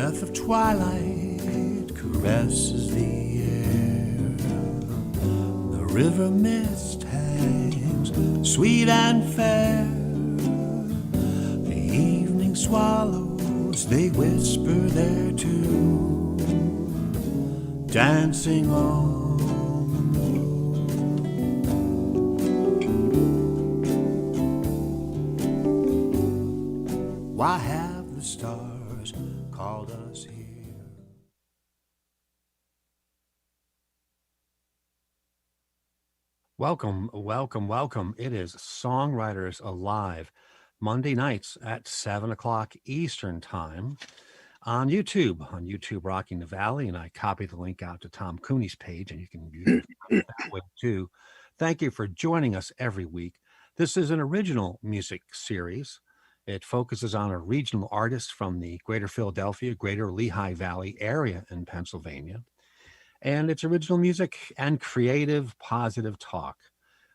breath of twilight caresses the air. The river mist hangs sweet and fair. The evening swallows, they whisper their tune, dancing on the moon. Why have the stars called us here? Welcome, welcome, welcome. It is Songwriters Alive, Monday nights at 7 o'clock Eastern Time on YouTube Rocking the Valley. And I copied the link out to Tom Cooney's page, and you can view it that way too. Thank you for joining us every week. This is an original music series. It focuses on a regional artist from the greater Philadelphia, greater Lehigh Valley area in Pennsylvania. And it's original music and creative, positive talk.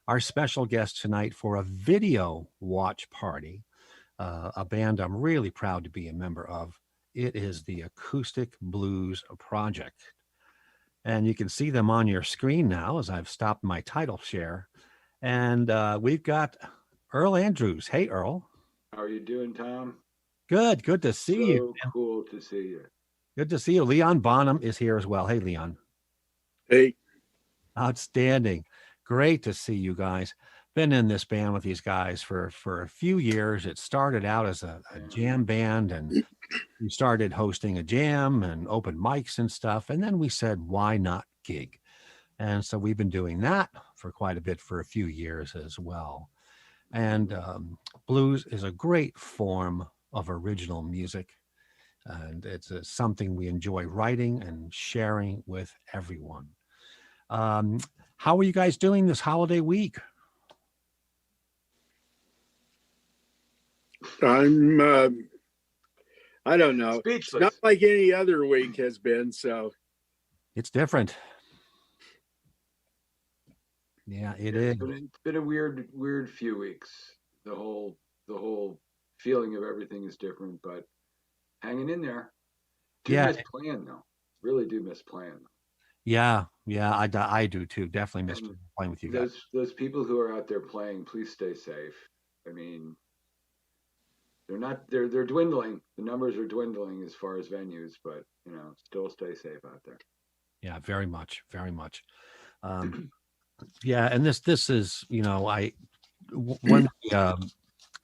Our special guest tonight for a video watch party, a band I'm really proud to be a member of. It is the Acoustic Blues Project. And you can see them on your screen now as I've stopped my title share. And we've got Earl Andrews. Hey, Earl. How are you doing, Tom? Good to see you. So cool to see you. Good to see you. Leon Bonham is here as well. Hey, Leon. Hey. Outstanding. Great to see you guys. Been in this band with these guys for a few years. It started out as a jam band, and we started hosting a jam and open mics and stuff. And then we said, why not gig? And so we've been doing that for quite a bit for a few years as well. And blues is a great form of original music. And it's something we enjoy writing and sharing with everyone. How are you guys doing this holiday week? I'm, I don't know. Speechless. It's not like any other week has been, so. It's different. Yeah, it is. It's been a weird few weeks. The whole feeling of everything is different, but hanging in there. Miss playing though. Really do miss playing. Yeah, I do too. Definitely miss playing with you guys. Those people who are out there playing, please stay safe. I mean, they're dwindling. The numbers are dwindling as far as venues, but still stay safe out there. Yeah, very much. Yeah, and this is, when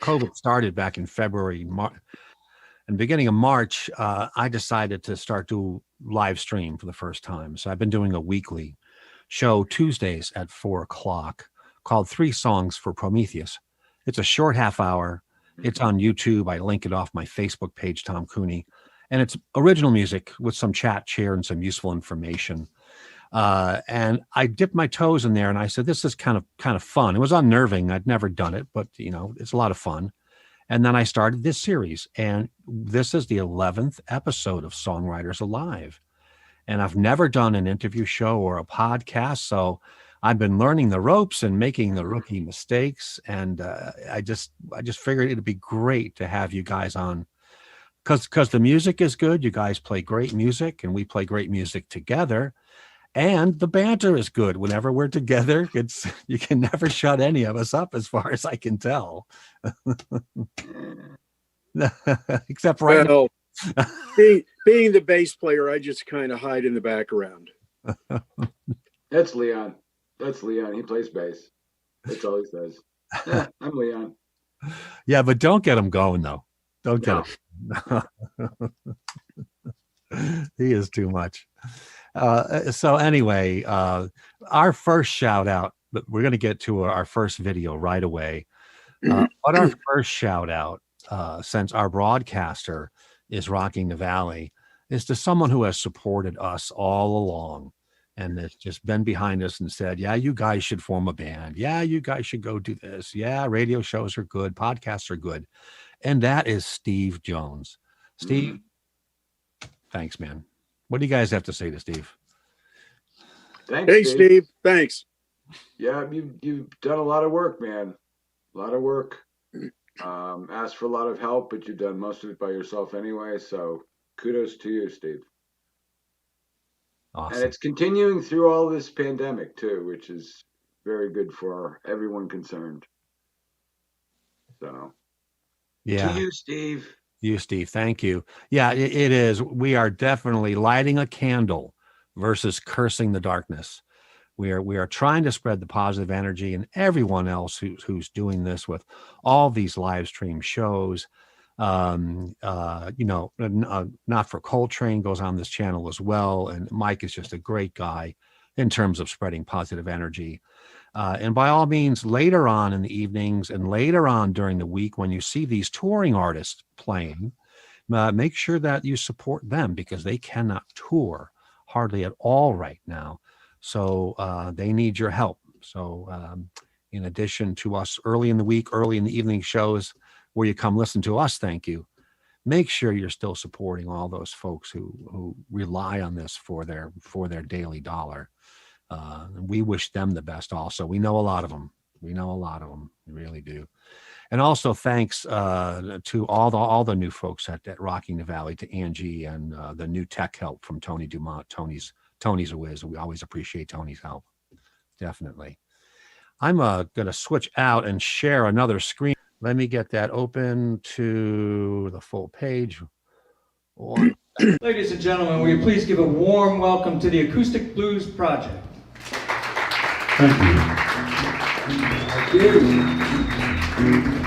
COVID started back in February, and beginning of March, I decided to start do live stream for the first time. So I've been doing a weekly show Tuesdays at 4:00 called 3 Songs for Prometheus. It's a short half hour. It's on YouTube. I link it off my Facebook page, Tom Cooney, and it's original music with some chat, share, and some useful information. And I dipped my toes in there, and I said, this is kind of fun. It was unnerving. I'd never done it, but it's a lot of fun. And then I started this series, and this is the 11th episode of Songwriters Alive. And I've never done an interview show or a podcast, so I've been learning the ropes and making the rookie mistakes. And I just figured it'd be great to have you guys on, because the music is good. You guys play great music, and we play great music together. And the banter is good whenever we're together. You can never shut any of us up, as far as I can tell. Except right now. Being the bass player, I just kind of hide in the background. That's Leon. He plays bass. That's all he says. Yeah, I'm Leon. Yeah, but don't get him going, though. Don't get him. He is too much. So anyway, our first shout out, but we're going to get to our first video right away. But our first shout out, since our broadcaster is Rocking the Valley, is to someone who has supported us all along and has just been behind us and said, yeah, you guys should form a band. Yeah, you guys should go do this. Yeah, radio shows are good. Podcasts are good. And that is Steve Jones. Steve, thanks, man. What do you guys have to say to Steve? Thanks, hey, Steve. Thanks. Yeah, you've done a lot of work, man. A lot of work. Asked for a lot of help, but you've done most of it by yourself anyway. So kudos to you, Steve. Awesome. And it's continuing through all this pandemic too, which is very good for everyone concerned. So, Yeah. to you, Steve. You, Steve. Thank you. Yeah, it is. We are definitely lighting a candle versus cursing the darkness. We are trying to spread the positive energy, and everyone else who's doing this with all these live stream shows. Not for Coltrane goes on this channel as well, and Mike is just a great guy in terms of spreading positive energy. And by all means, later on in the evenings and later on during the week, when you see these touring artists playing, make sure that you support them, because they cannot tour hardly at all right now. So they need your help. So in addition to us early in the week, early in the evening shows where you come listen to us, thank you. Make sure you're still supporting all those folks who rely on this for their daily dollar. We wish them the best also. We know a lot of them. We really do. And also thanks to all the new folks at Rocking the Valley, to Angie and the new tech help from Tony Dumont. Tony's a whiz. We always appreciate Tony's help. Definitely. I'm going to switch out and share another screen. Let me get that open to the full page. Ladies and gentlemen, will you please give a warm welcome to the Acoustic Blues Project. Thank you. Thank you.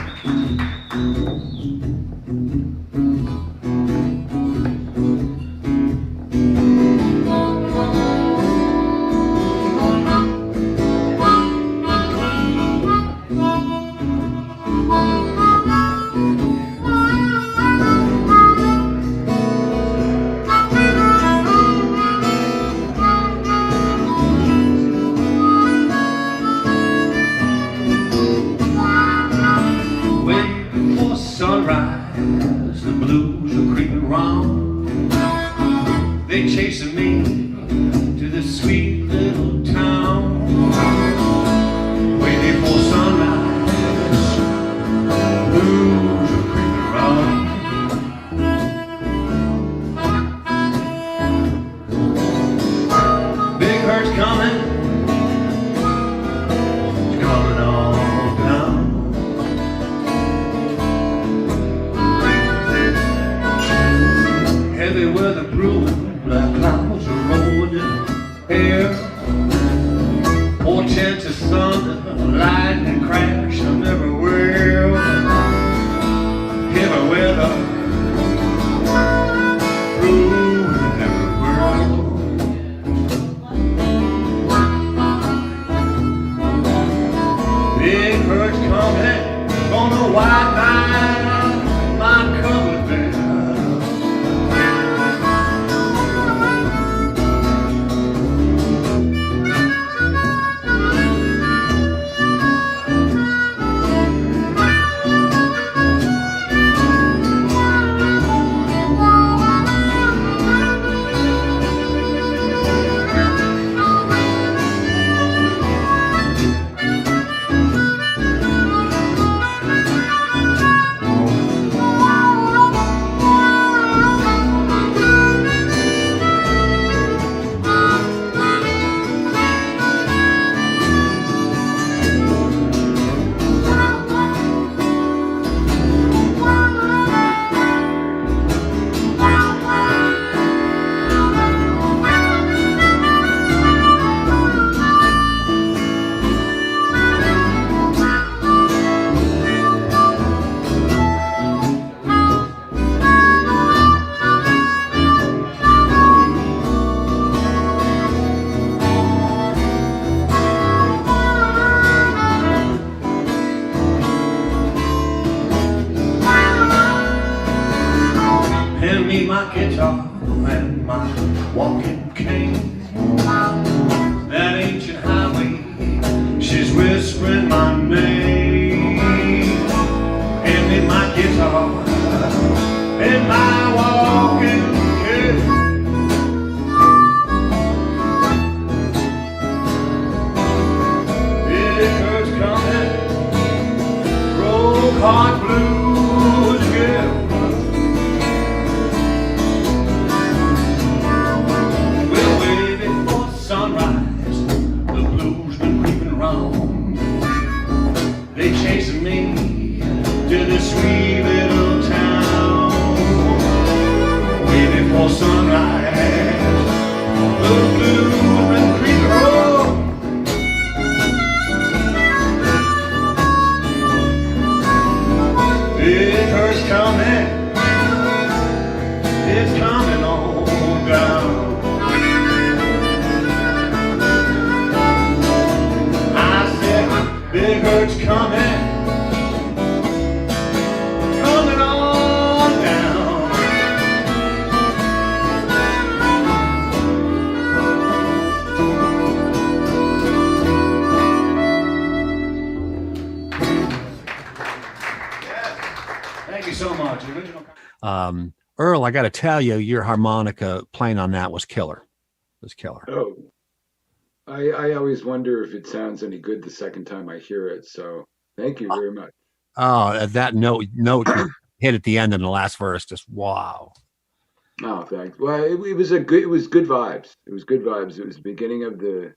Sunrise, the blues are creeping round. They chasing me to this sweet little town. Way before sunrise, the blues are creeping round. Big hurt's coming, it's coming on down. Heavy weather brewing, black clouds are rolling in the air. Portent of thunder, lightning crashing everywhere. Heavy weather brewing everywhere. Big hurt's coming on the white line, my covered bed. Hand me my guitar and my walking cane. That ancient highway, she's whispering my name. Hand me my guitar and my walking cane. Big hurt's coming, broke heart blues, yeah. they chasing me to this sweet little town. Way before sunrise, the blues been creeping roll. Big hurt's coming, it's coming on down. I said, big hurt's coming, coming on down. Thank you so much. Original. Earl, I got to tell you, your harmonica playing on that was killer. It was killer. Oh, I always wonder if it sounds any good the second time I hear it. So thank you very much. Oh, that note hit at the end in the last verse. Just wow. Oh, thanks. Well, it was good vibes. It was good vibes. It was the beginning of I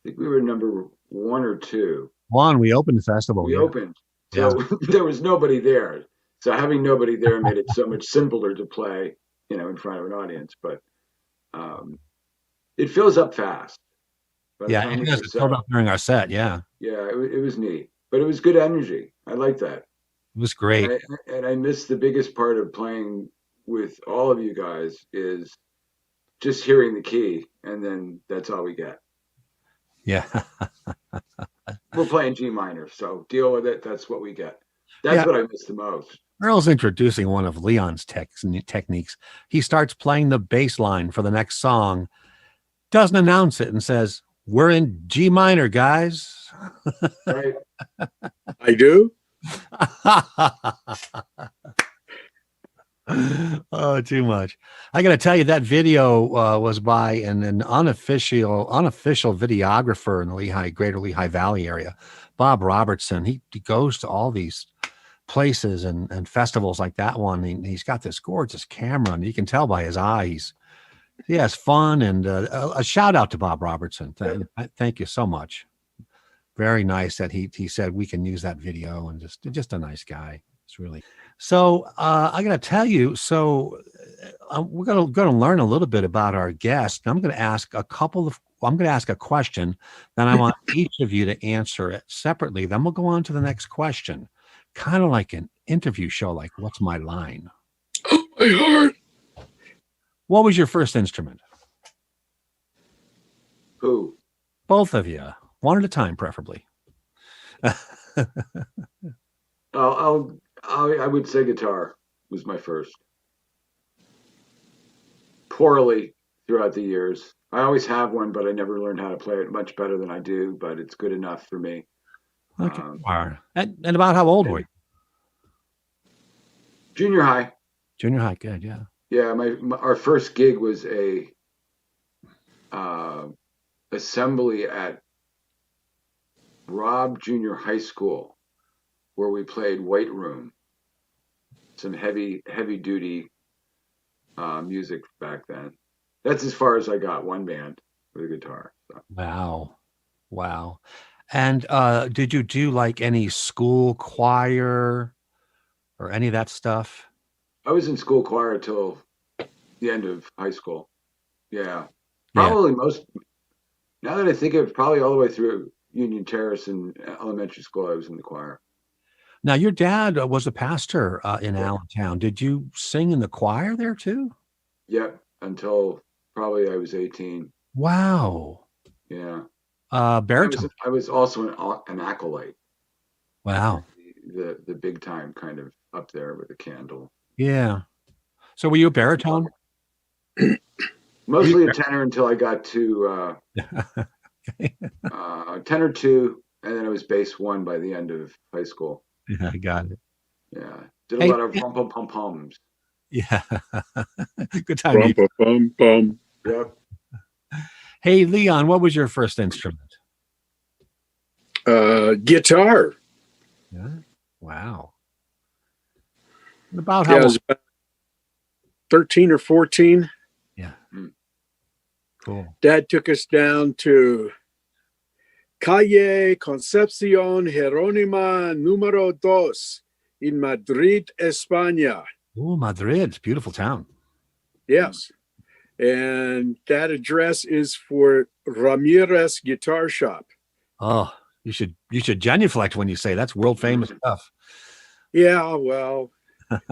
think we were number 1 or 2. One, we opened the festival. We opened. So there was nobody there. So having nobody there made it so much simpler to play, in front of an audience. But it fills up fast. Yeah, it does. It filled up during our set. Yeah. Yeah, it was neat. But it was good energy. I like that. It was great. And I miss the biggest part of playing with all of you guys is just hearing the key, and then that's all we get. Yeah. We're playing G minor, so deal with it. That's what we get. That's what I miss the most. Earl's introducing one of Leon's techniques. He starts playing the bass line for the next song, doesn't announce it, and says, "We're in G minor, guys." Right. I do. Oh, too much. I got to tell you, that video was by an unofficial videographer in the greater Lehigh Valley area, Bob Robertson. He goes to all these places and festivals like that one. He's got this gorgeous camera, and you can tell by his eyes. He has fun, and a shout out to Bob Robertson. Thank you so much. Very nice that he said we can use that video, and just a nice guy. It's really so. I got to tell you. So we're gonna learn a little bit about our guest. I'm going to ask a question. Then I want each of you to answer it separately. Then we'll go on to the next question, kind of like an interview show. Like, what's my line? Oh, my heart. What was your first instrument? Who? Both of you, one at a time, preferably. I would say guitar was my first. Poorly throughout the years. I always have one, but I never learned how to play it much better than I do, but it's good enough for me. Okay. And about how old were you? Junior high. Junior high, good, yeah. Yeah, our first gig was a assembly at Robb Junior High School, where we played White Room, some heavy duty music back then. That's as far as I got, one band with a guitar. So. Wow. And did you do like any school choir or any of that stuff? I was in school choir till the end of high school. Yeah. Probably most, now that I think of it, probably all the way through Union Terrace and elementary school, I was in the choir. Now, your dad was a pastor in Allentown. Did you sing in the choir there too? Yep, until probably I was 18. Wow. Yeah. Baritone. I was also an acolyte. Wow. The big time kind of up there with a candle. Yeah. So were you a baritone? Mostly a tenor until I got to tenor 2, and then I was bass 1 by the end of high school. Yeah, I got it. Yeah. Did a lot of pum-pum-pum-pums. Yeah. Good time. Pum-pum-pum. Yep. Hey, Leon, what was your first instrument? Guitar. Yeah. Wow. About I was about 13 or 14. Yeah. Cool. Dad took us down to Calle Concepción Jerónima número 2 in Madrid, España. Oh, Madrid, beautiful town. Yes. And that address is for Ramirez Guitar Shop. Oh, you should genuflect when you say that's world famous stuff. Yeah, well,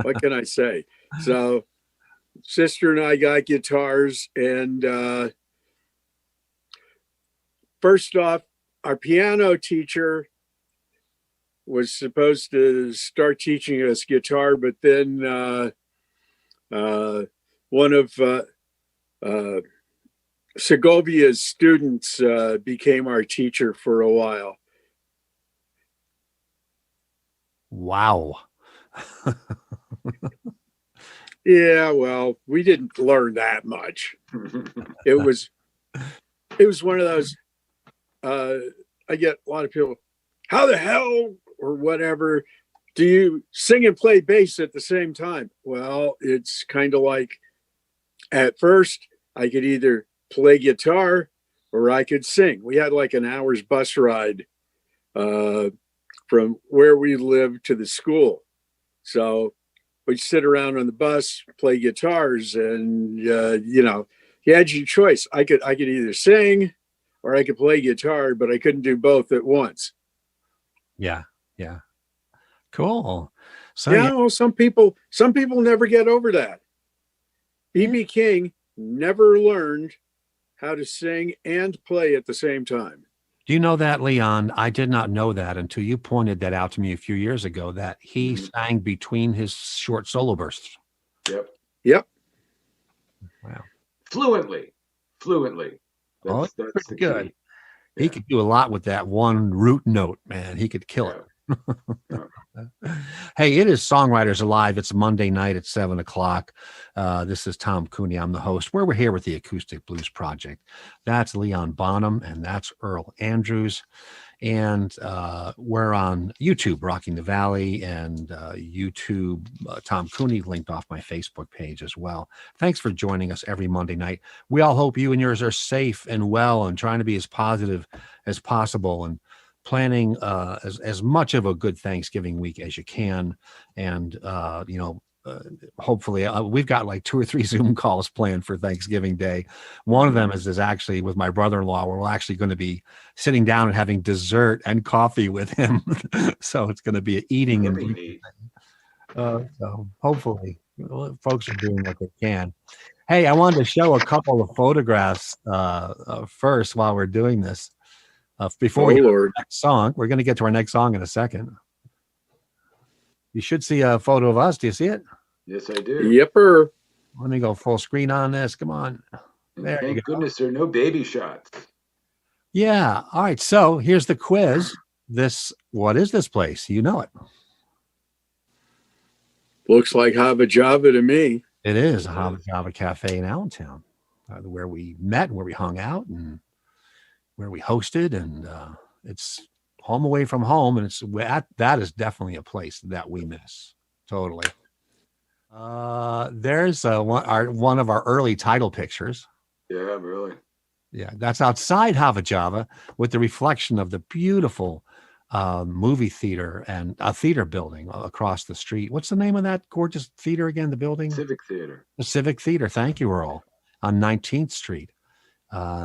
what can I say? So, sister and I got guitars, and first off, our piano teacher was supposed to start teaching us guitar, but then one of Segovia's students became our teacher for a while. Wow. Yeah, well, we didn't learn that much. It was one of those. I get a lot of people, how the hell or whatever do you sing and play bass at the same time? Well, it's kind of like, at first I could either play guitar or I could sing. We had like an hour's bus ride from where we lived to the school. So we'd sit around on the bus, play guitars, and you had your choice. I could either sing or I could play guitar, but I couldn't do both at once. Yeah. Cool. So Well, some people never get over that. B.B. King never learned how to sing and play at the same time. do you know that, Leon? I did not know that until you pointed that out to me a few years ago, that he sang between his short solo bursts. Yep. Wow. Fluently. That's the good. key. He could do a lot with that one root note, man. He could kill it. Hey, it is Songwriters Alive. It's Monday night at 7:00. This is Tom Cooney. I'm the host. We're here with the Acoustic Blues Project. That's Leon Bonham, and that's Earl Andrews. And we're on YouTube, Rocking the Valley, and YouTube, Tom Cooney, linked off my Facebook page as well. Thanks for joining us every Monday night. We all hope you and yours are safe and well and trying to be as positive as possible and planning as much of a good Thanksgiving week as you can. And, hopefully we've got like 2 or 3 Zoom calls planned for Thanksgiving Day. One of them is actually with my brother-in-law, where we're actually going to be sitting down and having dessert and coffee with him. So it's going to be eating and drinking. So hopefully folks are doing what they can. Hey, I wanted to show a couple of photographs first while we're doing this. Before we get to our next song, we're going to get to our next song in a second. You should see a photo of us. Do you see it? Yes, I do. Yepper. Let me go full screen on this. Come on. There you Thank go. goodness there are no baby shots. Yeah. All right. So here's the quiz. What is this place? You know it. Looks like Hava Java to me. It is a Hava Java Cafe in Allentown, where we met, where we hung out, and where we hosted. And it's home away from home. And that is definitely a place that we miss. Totally. There's one of our early title pictures. Yeah, really. Yeah, that's outside Hava Java with the reflection of the beautiful movie theater and a theater building across the street. What's the name of that gorgeous theater again? The building? Civic Theater. The Civic Theater. Thank you, Earl. On 19th Street.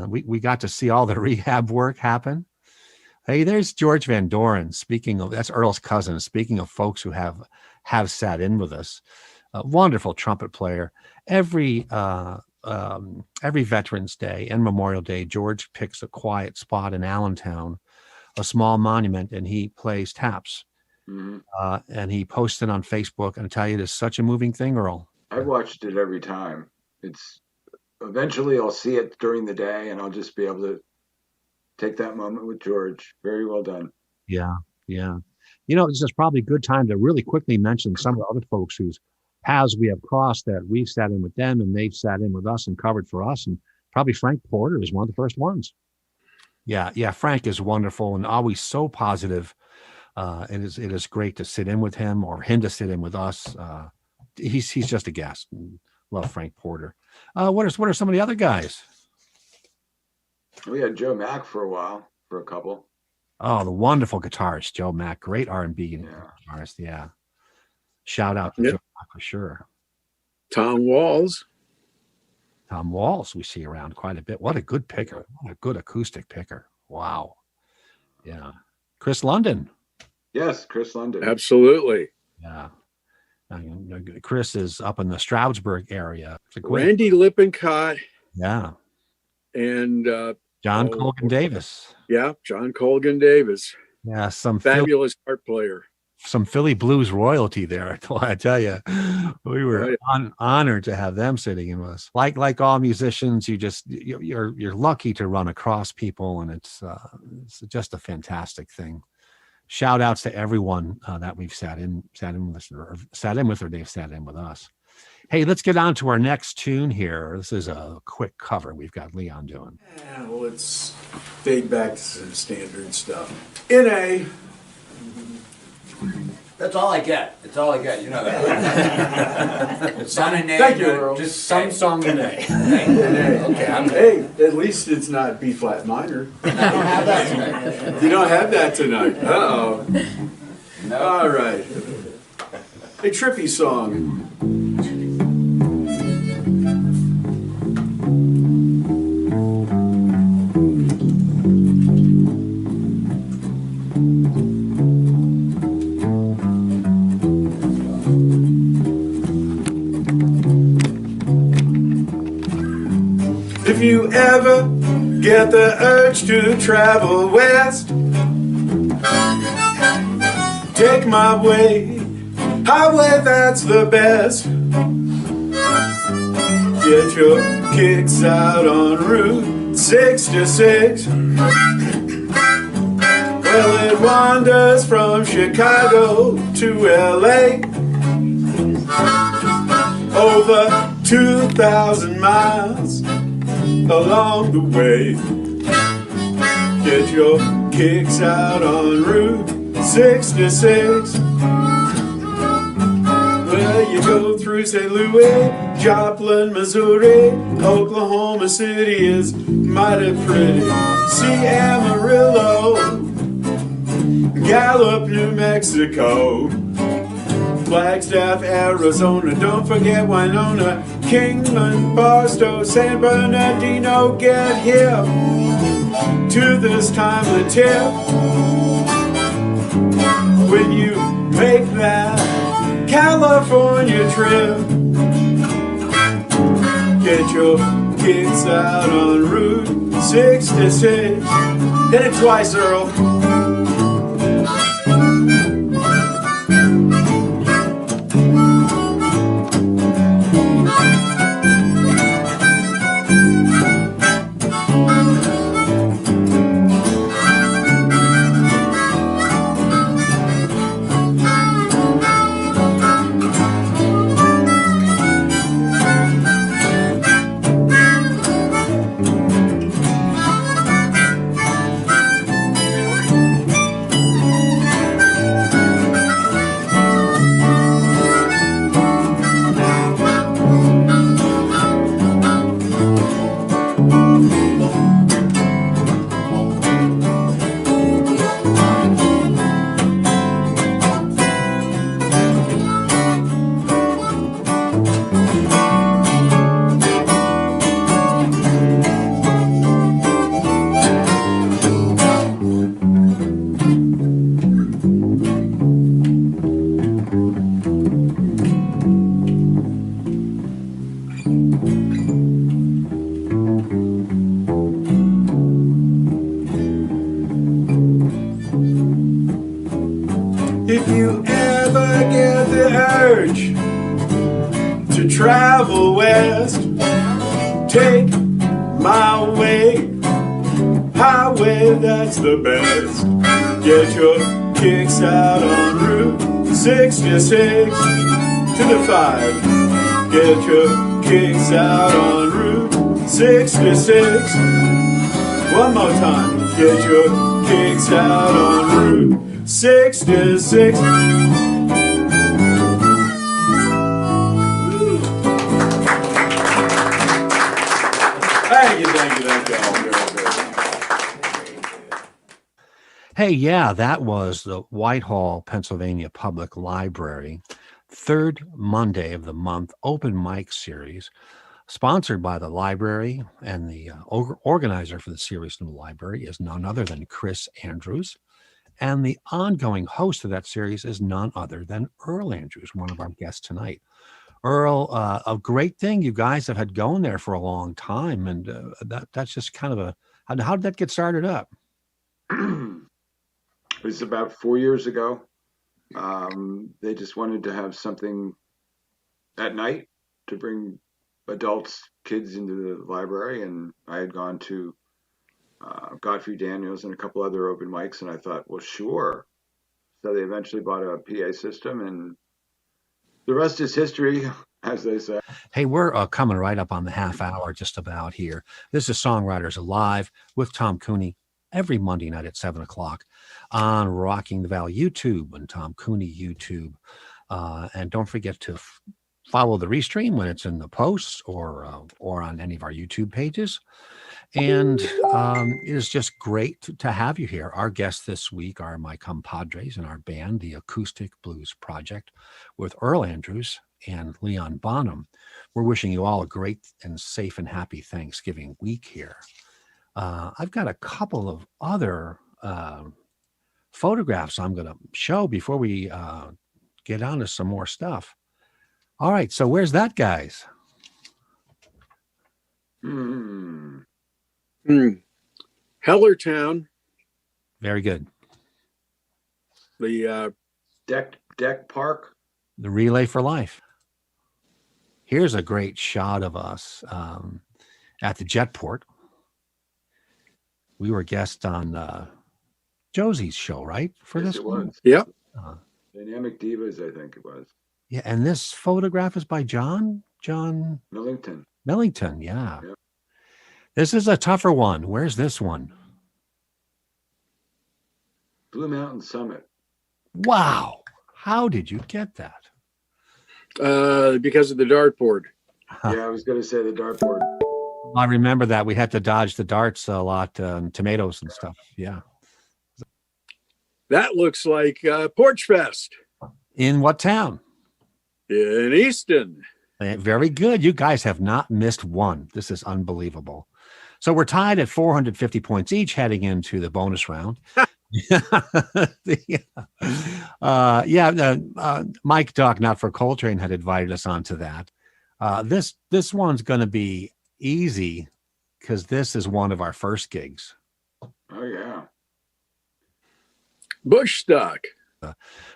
We got to see all the rehab work happen. Hey, there's George Van Doren. That's Earl's cousin. Speaking of folks who have sat in with us, a wonderful trumpet player. Every Veterans Day and Memorial Day, George picks a quiet spot in Allentown, a small monument, and he plays taps. Mm-hmm. And he posts it on Facebook. And I tell you, it is such a moving thing, Earl. I've watched it every time. Eventually I'll see it during the day and I'll just be able to take that moment with George. Very well done. Yeah. This is probably a good time to really quickly mention some of the other folks whose paths we have crossed, that we've sat in with them and they've sat in with us and covered for us. And probably Frank Porter is one of the first ones. Yeah. Frank is wonderful and always so positive. It is great to sit in with him or him to sit in with us. He's just a guest. Love Frank Porter. What are some of the other guys? We had Joe Mack for a while, for a couple. Oh, the wonderful guitarist, Joe Mack. Great R&B Yeah. guitarist. Yeah. Shout out to Yep. Joe Mack for sure. Tom Walls. Tom Walls we see around quite a bit. What a good picker. What a good acoustic picker. Wow. Yeah. Chris London. Yes, Chris London. Absolutely. Yeah. Chris is up in the Stroudsburg area. It's a great, Randy Lippincott yeah. and John Colgan Davis. yeah, John Colgan Davis. Yeah, some Fabulous harp player. Philly blues royalty there. I tell you, we were Right. honored to have them sitting in with us. Like all musicians, you're lucky to run across people, and it's just a fantastic thing. Shout outs to everyone that we've sat in with, or they've sat in with us. Hey, let's get on to our next tune here. This is a quick cover we've got Leon doing. Yeah, well, let's fade back to some standard stuff. In A. That's all I get. That's all I get. You know that. It's not a name. Thank you, but Earl. Just some song in A. Okay, hey, at least it's not B flat minor. I don't have that tonight. You don't have that tonight. Uh-oh. No. All right. A trippy song. If you ever get the urge to travel west, take my way, highway that's the best. Get your kicks out on Route 66. Well, it wanders from Chicago to LA, over 2,000 miles along the way. Get your kicks out on Route 66. Well, you go through St. Louis, Joplin, Missouri, Oklahoma City is mighty pretty. See Amarillo, Gallup, New Mexico, Flagstaff, Arizona, don't forget Winona, Kingman, Barstow, San Bernardino. Get here to this timely tip when you make that California trip. Get your kicks out on Route 66. Hit it twice, Earl. If you ever get the urge to travel west, take my way, highway that's the best. Get your kicks out on Route 66 to the 5. Get your kicks out on Route 66. One more time. Get your kicks out on Route 66. Thank you all very, very much. Hey, yeah, that was the Whitehall, Pennsylvania Public Library, third Monday of the month open mic series, sponsored by the library, and the organizer for the series from the library is none other than Chris Andrews. And the ongoing host of that series is none other than Earl Andrews, one of our guests tonight. Earl, a great thing you guys have had going there for a long time, and that's just kind of a how did that get started up? It was about 4 years ago. They just wanted to have something at night to bring adults, kids into the library, and I had gone to Godfrey Daniels and a couple other open mics, and I thought, well, sure. So they eventually bought a PA system, and the rest is history, as they say. Hey, we're coming right up on the half hour just about here. This is Songwriters Alive with Tom Cooney every Monday night at 7 o'clock on Rocking the Valley YouTube and Tom Cooney YouTube. And don't forget to follow the restream when it's in the posts or on any of our YouTube pages. And it is just great to have you here. Our guests this week are my compadres in our band, the Acoustic Blues Project, with Earl Andrews and Leon Bonham. We're wishing you all a great and safe and happy Thanksgiving week here. I've got a couple of other photographs I'm going to show before we get on to some more stuff. All right, so where's that, guys? Hellertown. Very good. The Deck Park. The Relay for Life. Here's a great shot of us at the Jetport. We were guests on Josie's show, right? For Yes, this it one? was. Yep. Dynamic Divas, I think it was. Yeah, and this photograph is by John Millington. Yeah. Yep. This is a tougher one. Where's this one? Blue Mountain Summit. Wow. How did you get that? Because of the dartboard. Yeah, I was going to say the dartboard. I remember that. We had to dodge the darts a lot, tomatoes and stuff. Yeah. That looks like Porch Fest In what town? in Easton. Very good. You guys have not missed one. This is unbelievable. So we're tied at 450 points each heading into the bonus round. Mike Duck, Not for Coltrane, had invited us onto that. This one's going to be easy because this is one of our first gigs. Oh, yeah. Bush Stock.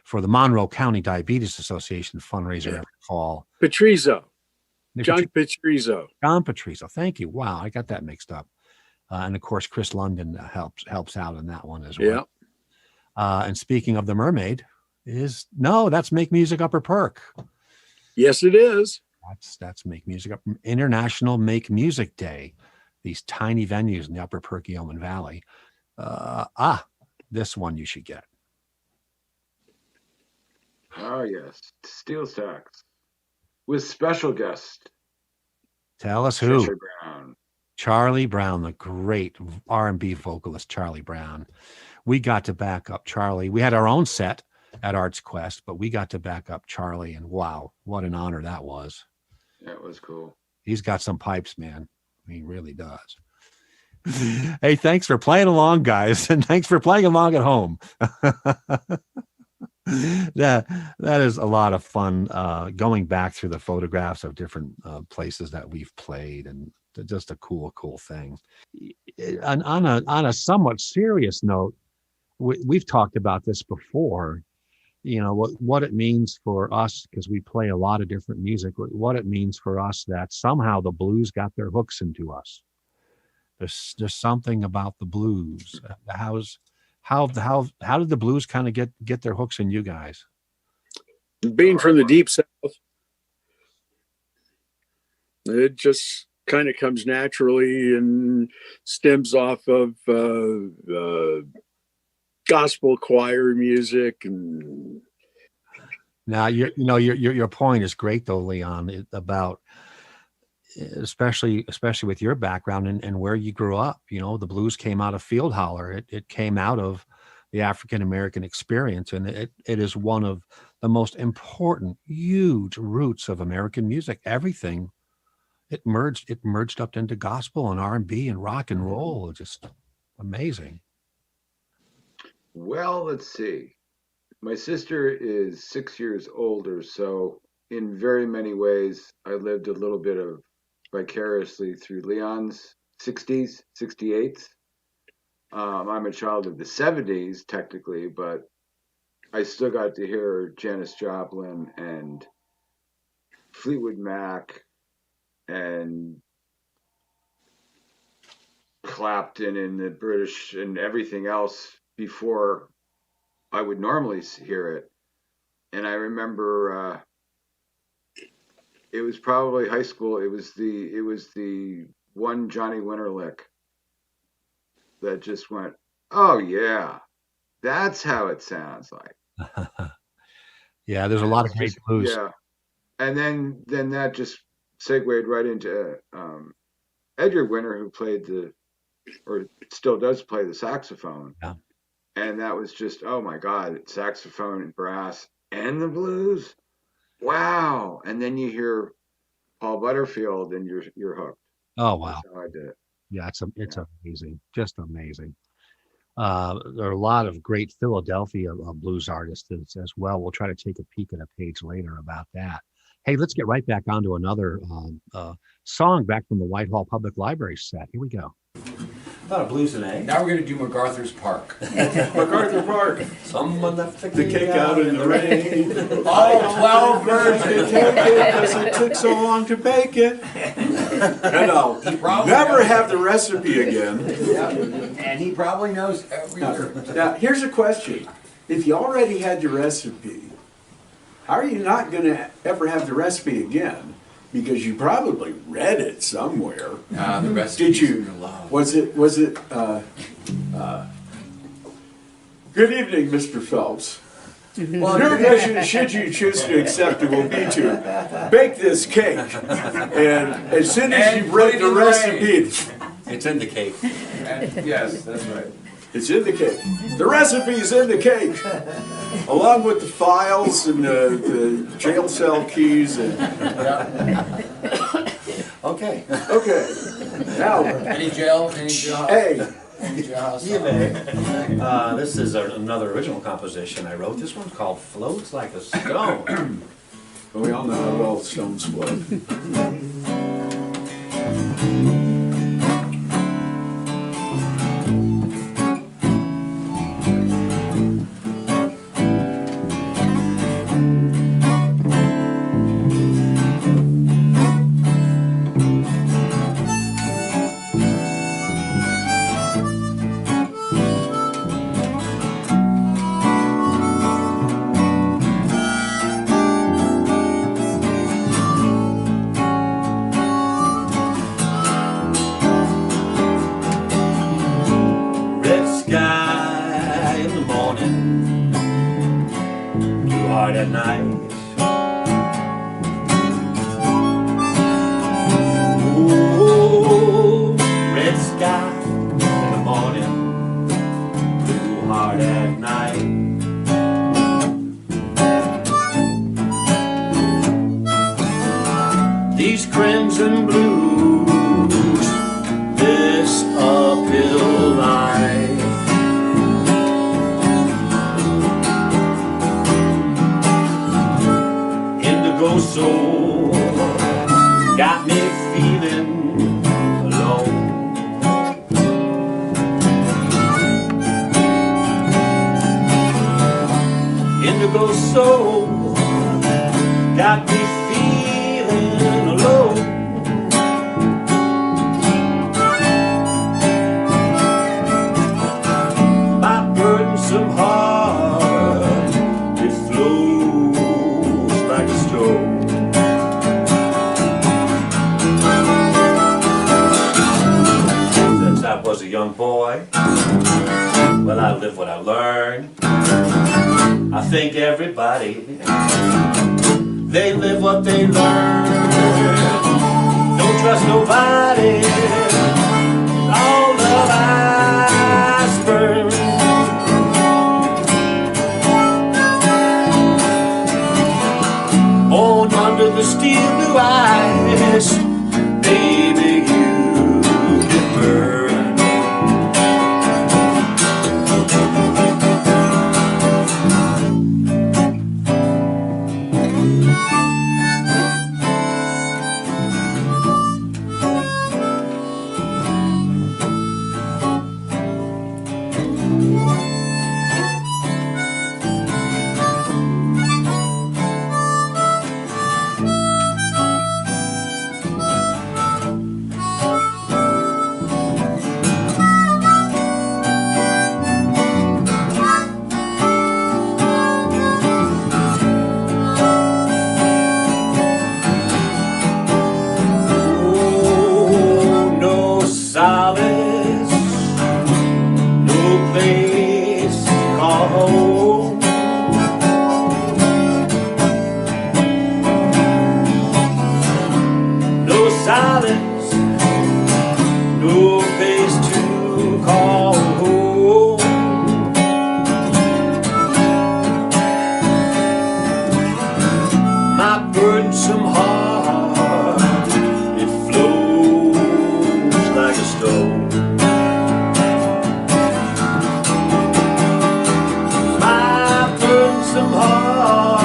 For the Monroe County Diabetes Association fundraiser every fall. Patrizzo. John Patrizzo. John Patrizzo. Thank you. Wow, I got that mixed up. And of course, Chris London helps out in that one as well. Yeah. And speaking of the Mermaid, that's Make Music Upper Perk. Yes, it is. That's Make Music Up International Make Music Day. These tiny venues in the Upper Perkiomen Valley. This one you should get. Oh, yes. Steel Sax. With special guest. Tell us who. Cheshire Brown. Charlie Brown, the great R&B vocalist Charlie Brown. We got to back up Charlie. We had our own set at Arts Quest, but we got to back up Charlie, and wow, what an honor that was. That was cool. He's got some pipes, man. He really does. Hey, thanks for playing along, guys, and thanks for playing along at home. That is a lot of fun, going back through the photographs of different places that we've played, and just a cool thing. And on a somewhat serious note, we've talked about this before. You know what it means for us, because we play a lot of different music. What it means for us that somehow the blues got their hooks into us. There's something about the blues. How did the blues kind of get their hooks in you guys? Being from the Deep South, it just kind of comes naturally and stems off of gospel choir music. And now your point is great though, Leon, about especially with your background and where you grew up. You know, the blues came out of field holler. It came out of the African American experience, and it is one of the most important, huge roots of American music. Everything it merged up into gospel and R&B and rock and roll. Just amazing. Well, let's see. My sister is 6 years older, so in very many ways, I lived a little bit of vicariously through Leon's 60s, 68s. I'm a child of the 70s, technically, but I still got to hear Janis Joplin and Fleetwood Mac and Clapton and the British and everything else before I would normally hear it. And I remember it was probably high school. It was the one Johnny Winter lick that just went, oh yeah, that's how it sounds like. Yeah, there's a lot of great blues. Yeah, and then that just segued right into Edgar Winter, who played or still does play the saxophone. Yeah. And that was just, oh my God, saxophone and brass and the blues. Wow. And then you hear Paul Butterfield and you're hooked. Oh, wow. That's how I did it. Yeah, it's amazing. Just amazing. There are a lot of great Philadelphia blues artists as well. We'll try to take a peek at a page later about that. Hey, let's get right back onto another song back from the Whitehall Public Library set. Here we go. A lot of blues today. Now we're going to do MacArthur's Park. MacArthur Park. Someone left the Cake out in the rain. All 12 birds Take it because it took so long to bake it. No, never have the recipe again. And he probably knows every word. Now, here's a question. If you already had the recipe, how are you not going to ever have the recipe again? Because you probably read it somewhere. The recipe. Did you? Was it? Good evening, Mr. Phelps. Well, your mission, should you choose to accept it, will be to bake this cake. And as soon as you've read the recipe, It's in the cake. Yes, that's right. it's in the cake. The recipe's in the cake, along with the files and the jail cell keys. And Okay. okay, now Any jail? Any jail? hey. This is another original composition I wrote. This one's called Floats Like a Stone. We all know how well stones float. Red sky in the morning, blue heart at night. Ooh, red sky in the morning, blue heart at night. These crimson blues, this uphill life. Indigo soul got me feeling alone. Indigo soul got me feeling alone. My burdensome heart, it flows like a stone. Since I was a young boy, well, I live what I learned. I think everybody, they live what they learn. Don't trust nobody. All love I spurn. lonesome heart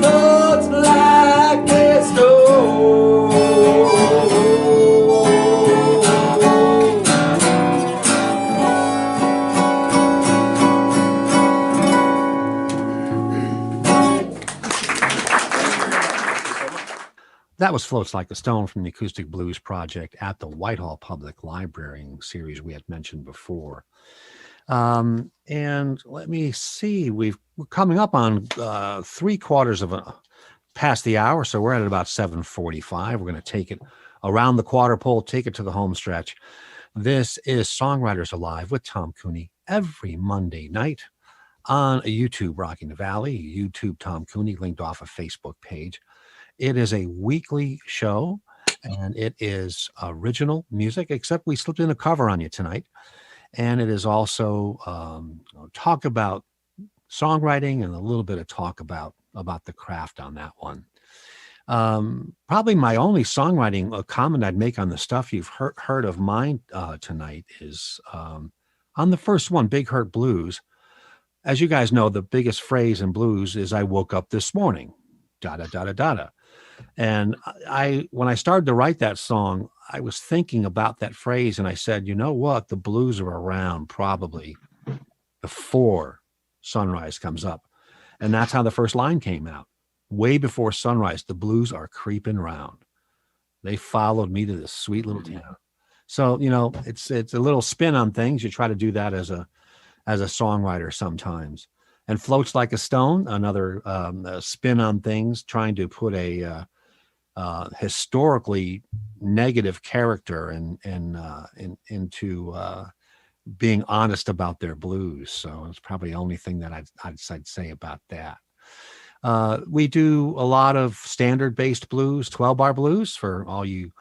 floats like a stone. That was Floats Like a Stone from the Acoustic Blues Project at the Whitehall Public Library series we had mentioned before. And let me see, we're coming up on 3/4 of past the hour, so we're at about 7:45. We're going to take it around the quarter pole, take it to the home stretch. This is Songwriters Alive with Tom Cooney every Monday night on YouTube, Rocking the Valley, YouTube Tom Cooney, linked off a Facebook page. It is a weekly show, and it is original music, except we slipped in a cover on you tonight. And it is also talk about songwriting and a little bit of talk about the craft on that one. Probably my only songwriting comment I'd make on the stuff you've heard of mine tonight is on the first one, Big Hurt Blues. As you guys know, the biggest phrase in blues is "I woke up this morning," da da da da da da. And when I started to write that song, I was thinking about that phrase, and I said, you know what? The blues are around probably before sunrise comes up. And that's how the first line came out. Way before sunrise, the blues are creeping around. They followed me to this sweet little town. So, it's a little spin on things. You try to do that as a songwriter sometimes. And Floats Like a Stone, another spin on things, trying to put a historically negative character into being honest about their blues. So it's probably the only thing that I'd say about that. We do a lot of standard-based blues, 12-bar blues for all you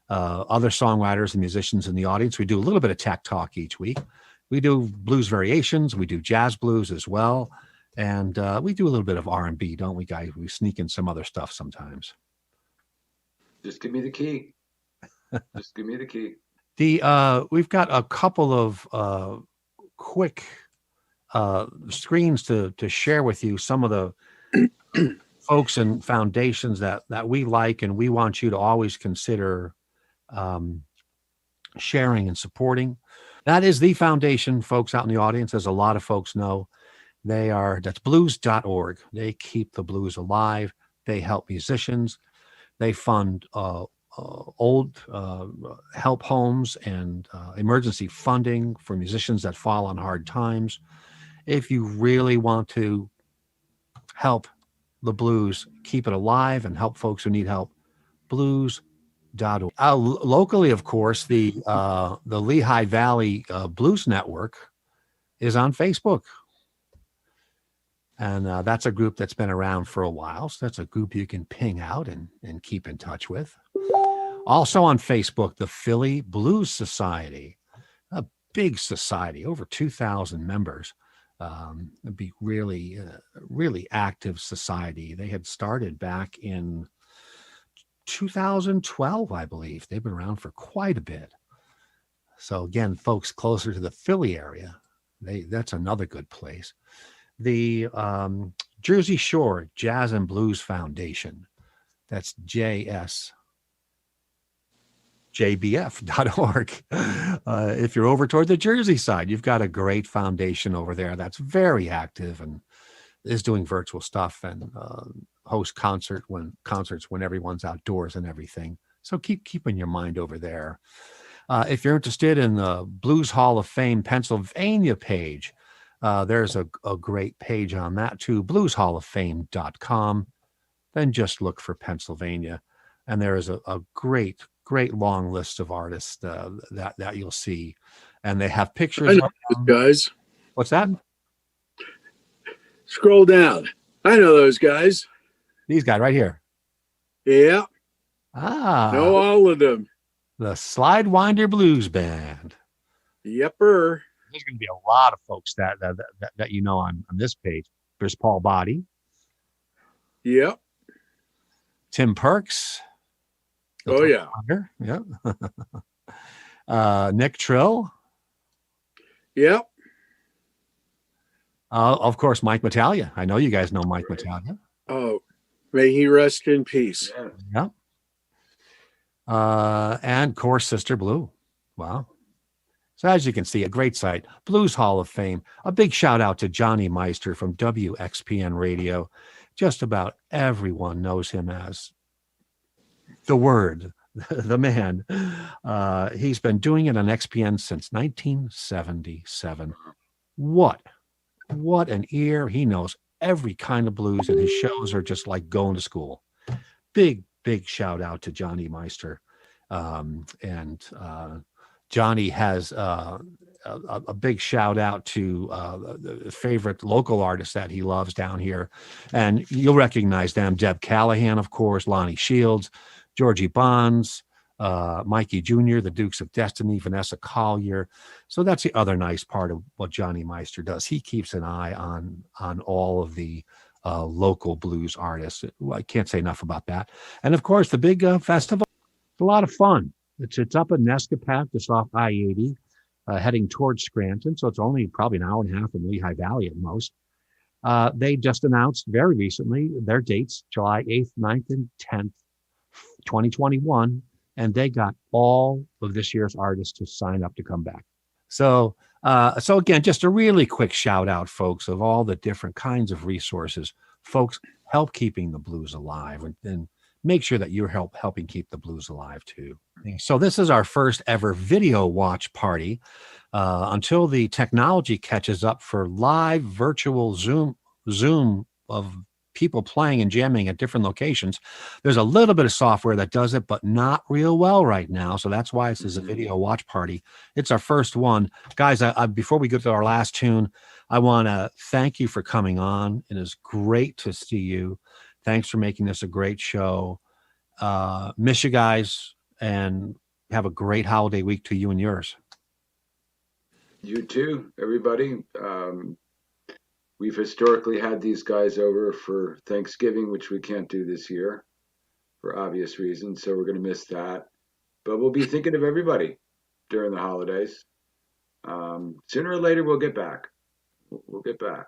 other songwriters and musicians in the audience. We do a little bit of tech talk each week. We do blues variations. We do jazz blues as well. And we do a little bit of R&B, don't we, guys? We sneak in some other stuff sometimes. Just give me the key. Just give me the key. We've got a couple of quick screens to share with you some of the folks and foundations that we like and we want you to always consider sharing and supporting. That is the foundation, folks out in the audience, as a lot of folks know. That's blues.org. They keep the blues alive. They help musicians. They fund old help homes and emergency funding for musicians that fall on hard times. If you really want to help the blues, keep it alive and help folks who need help, blues.org. Locally, of course, the Lehigh Valley Blues Network is on Facebook. And that's a group that's been around for a while. So that's a group you can ping out and keep in touch with. Also on Facebook, the Philly Blues Society, a big society, over 2,000 members. It'd be really, really active society. They had started back in 2012, I believe. They've been around for quite a bit. So again, folks closer to the Philly area, that's another good place. The Jersey Shore Jazz and Blues Foundation, that's JSJBF.org. If you're over toward the Jersey side, you've got a great foundation over there that's very active and is doing virtual stuff and hosts concerts when everyone's outdoors and everything. So keep keeping your mind over there. If you're interested in the Blues Hall of Fame Pennsylvania page, there's a great page on that too, blueshalloffame.com. Then just look for Pennsylvania. And there is a great long list of artists that you'll see. And they have pictures. I know those guys. What's that? Scroll down. I know those guys. These guys right here. Yeah. Know all of them. The Slidewinder Blues Band. Yepper. There's going to be a lot of folks that you know on this page. There's Paul Boddy. Yep. Tim Perks. Oh, yeah. Yeah. Nick Trill. Yep. Of course, Mike Battaglia. I know you guys know Mike Battaglia. Oh, may he rest in peace. Yeah. Yeah. And of course, Sister Blue. Wow. So as you can see, a great site, Blues Hall of Fame. A big shout out to Johnny Meister from WXPN Radio. Just about everyone knows him as the Word, the man. He's been doing it on XPN since 1977. What an ear. He knows every kind of blues, and his shows are just like going to school. Big shout out to Johnny Meister. Johnny has a big shout out to the favorite local artists that he loves down here. And you'll recognize them. Deb Callahan, of course, Lonnie Shields, Georgie Bonds, Mikey Jr., the Dukes of Destiny, Vanessa Collier. So that's the other nice part of what Johnny Meister does. He keeps an eye on all of the local blues artists. I can't say enough about that. And of course, the big festival, it's a lot of fun. It's up in Nescapac, just off I-80, heading towards Scranton. So it's only probably an hour and a half from Lehigh Valley at most. They just announced very recently their dates, July 8th, 9th, and 10th, 2021. And they got all of this year's artists to sign up to come back. So again, just a really quick shout out, folks, of all the different kinds of resources. Folks, help keeping the blues alive, and make sure that you're helping keep the blues alive too. So this is our first ever video watch party. Until the technology catches up for live virtual Zoom of people playing and jamming at different locations. There's a little bit of software that does it, but not real well right now. So that's why this is a video watch party. It's our first one. Guys, before we go to our last tune, I want to thank you for coming on. It is great to see you. Thanks for making this a great show. Miss you guys, and have a great holiday week to you and yours. You too, everybody. We've historically had these guys over for Thanksgiving, which we can't do this year for obvious reasons. So we're going to miss that. But we'll be thinking of everybody during the holidays. Sooner or later, we'll get back. We'll get back.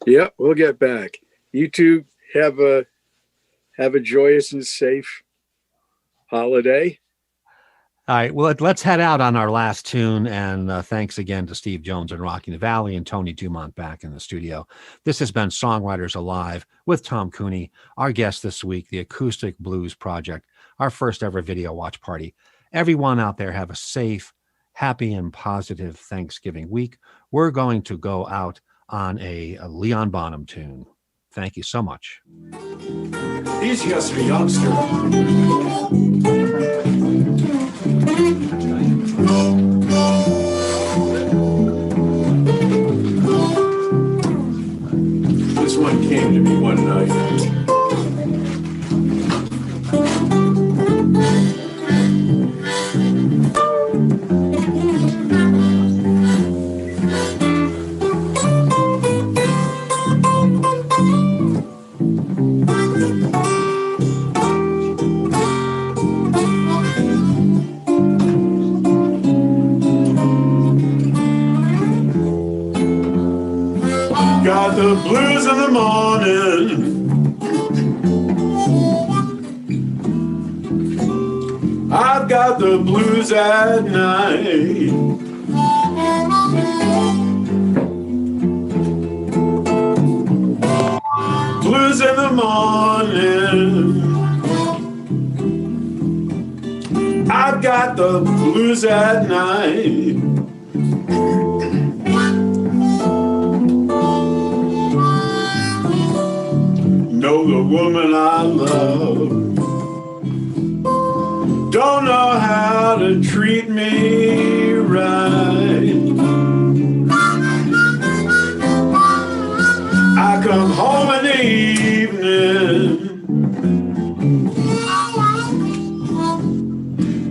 Yeah, we'll get back. You two have a joyous and safe holiday. All right, well, let's head out on our last tune. And thanks again to Steve Jones and Rocking the Valley and Tony Dumont back in the studio. This has been Songwriters Alive with Tom Cooney. Our guest this week, the Acoustic Blues Project, our first ever video watch party. Everyone out there have a safe, happy, and positive Thanksgiving week. We're going to go out on a Leon Bonham tune. Thank you so much. He's just a youngster. This one came to me one night. Got the blues in the morning, I've got the blues at night. Blues in the morning, I've got the blues at night. Know the woman I love don't know how to treat me right. I come home in the evening,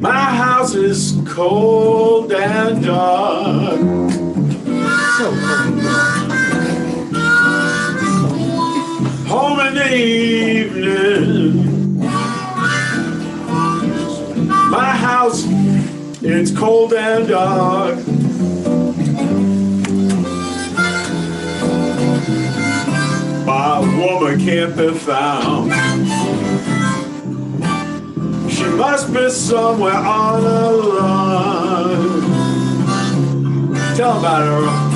my house is cold and dark. So cold. Home in the evening, my house, it's cold and dark. can't be found. She must be somewhere on a line. Tell about her, Earl.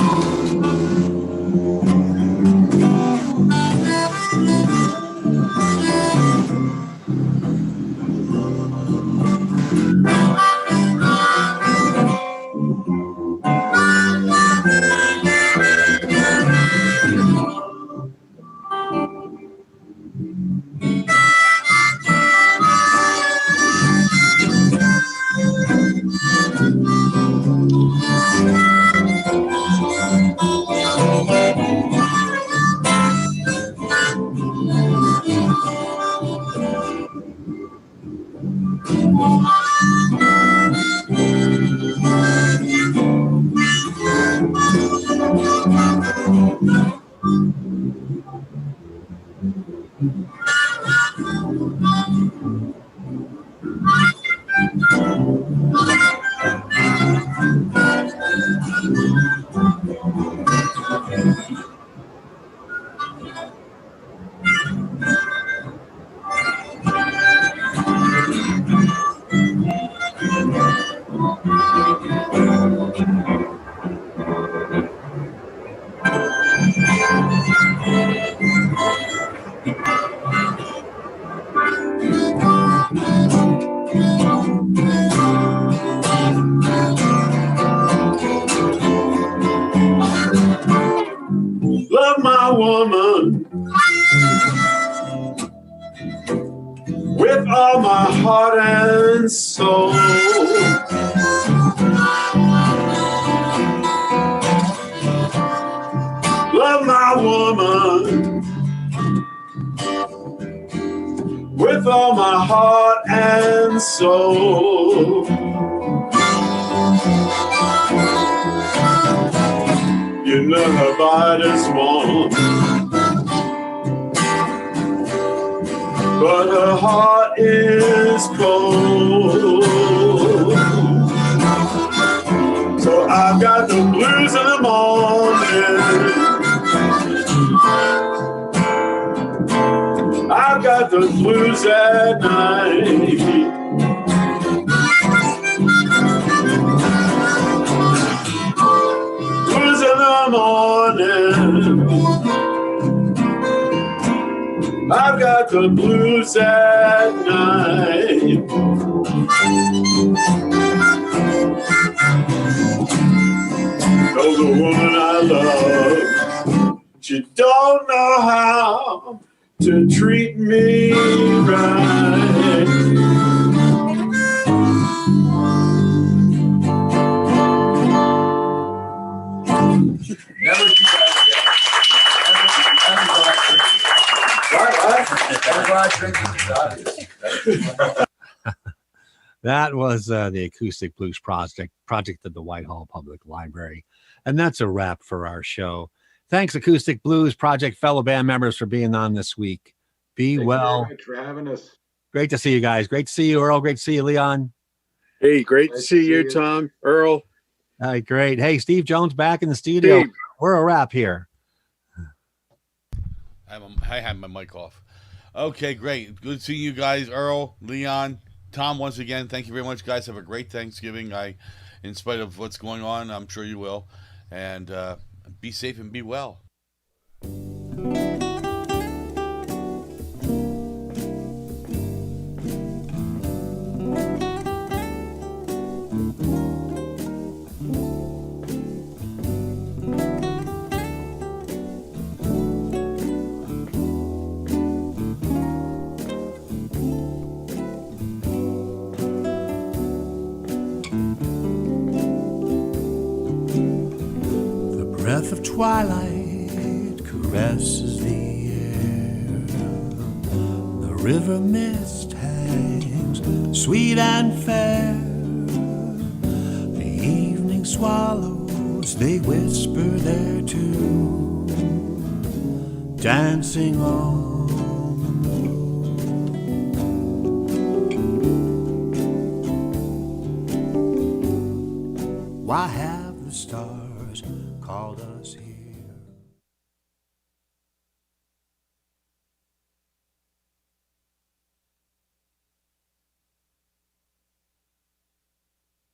Love my woman with all my heart and soul. Love my woman with all my heart and soul. You know her body's warm, but her heart is cold. So I've got the blues in the morning, I've got the blues at night. Blues in the morning, I've got the blues at night. Oh, the woman I love, she don't know how to treat me right. Never do that again. Never go out drinking. It's obvious. That was the Acoustic Blues project at the Whitehall Public Library. And that's a wrap for our show. Thanks, Acoustic Blues Project fellow band members, for being on this week. Be well. Thank you very much for having us. Great to see you guys. Great to see you, Earl. Great to see you, Leon. Hey, great to Nice see to you, see you. Tom, Earl. All right, great. Hey, Steve Jones back in the studio. Steve. We're a wrap here. I have my mic off. Okay, great. Good seeing you guys, Earl, Leon, Tom. Once again, thank you very much, guys. Have a great Thanksgiving. In spite of what's going on, I'm sure you will. And be safe and be well. Breath of twilight caresses the air. The river mist hangs sweet and fair. The evening swallows, they whisper their tune, dancing on the moon. Why have the stars called us here?